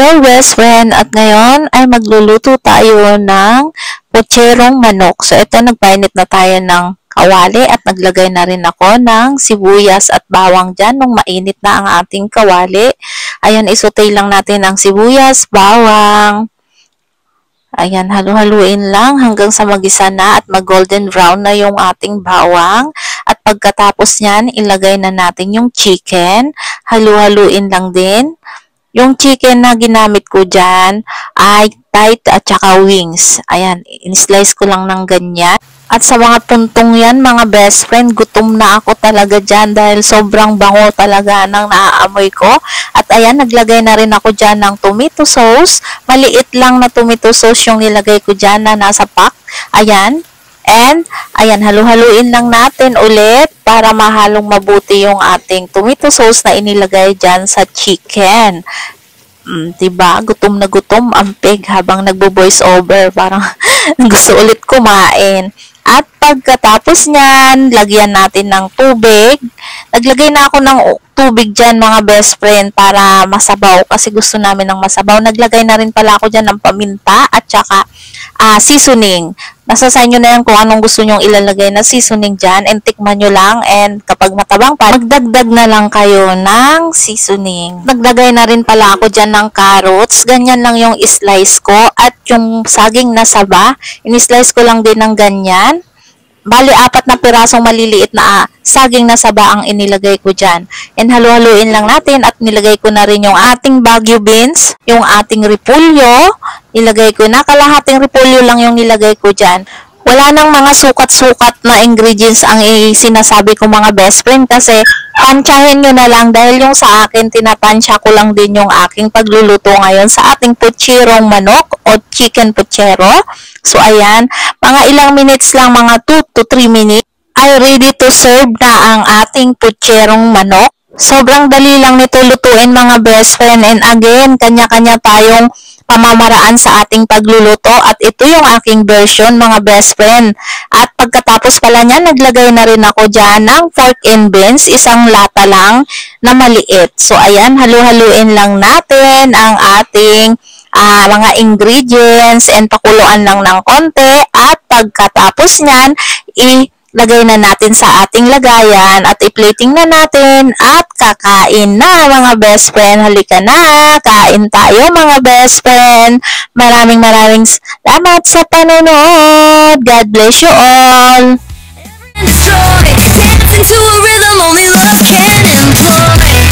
Hello best friend, at ngayon ay magluluto tayo ng putserong manok. So ito, nagpainit na tayo ng kawali at naglagay na rin ako ng sibuyas at bawang dyan nung mainit na ang ating kawali. Ayan, isutay lang natin ang sibuyas, bawang. Ayan, halu-haluin lang hanggang sa magisa na at mag-golden brown na yung ating bawang. At pagkatapos nyan, ilagay na natin yung chicken. Halu-haluin lang din. Yung chicken na ginamit ko dyan ay tight at saka wings. Ayan, in-slice ko lang ng ganyan. At sa mga puntong yan, mga best friend, gutom na ako talaga dyan dahil sobrang bango talaga ng naaamoy ko. At ayan, naglagay na rin ako dyan ng tomato sauce. Maliit lang na tomato sauce yung nilagay ko dyan na nasa pack. Ayan. And, ayan, halu-haluin lang natin ulit para mahalong mabuti yung ating tomato sauce na inilagay dyan sa chicken. Diba? Gutom na gutom ang pig habang nagbo-voice over. Parang gusto ulit kumain. At pagkatapos nyan, lagyan natin ng tubig. Naglagay na ako ng tubig dyan, mga best friend, para masabaw. Kasi gusto namin ng masabaw. Naglagay na rin pala ako dyan ng paminta at saka seasoning. Nasa sa inyo na yan kung anong gusto nyong ilalagay na seasoning dyan. And tikman nyo lang. And kapag matabang pa, magdagdag na lang kayo ng seasoning. Naglagay na rin pala ako dyan ng carrots. Ganyan lang yung slice ko. At yung saging na saba, in-slice ko lang din ng ganyan. Bali, 4 na pirasong maliliit na saging na saba ang inilagay ko dyan. And halu-haluin lang natin at nilagay ko na rin yung ating Baguio beans, yung ating repolyo. Nilagay ko na, kalahating repolyo lang yung nilagay ko dyan. Wala nang mga sukat-sukat na ingredients ang sinasabi ko, mga best friend, kasi tansyahin nyo na lang dahil yung sa akin, tinatansya ko lang din yung aking pagluluto ngayon sa ating putserong manok o chicken putsero. So, ayan, mga ilang minutes lang, mga 2 to 3 minutes, ay ready to serve na ang ating putserong manok. Sobrang dali lang nito lutuin, mga best friend. And again, kanya-kanya tayong pamamaraan sa ating pagluluto. At ito yung aking version, mga best friend. At pagkatapos pala niya, naglagay na rin ako dyan ng pork and beans. Isang lata lang na maliit. So, ayan, halu-haluin lang natin ang ating mga ingredients and pakuluan lang ng konti. At pagkatapos niyan, ilagay na natin sa ating lagayan at i-plating na natin at kakain na, mga best friend. Halika na, kain tayo, mga best friend. Maraming salamat sa panonood. God bless you all. Dancing to a rhythm only love can employ.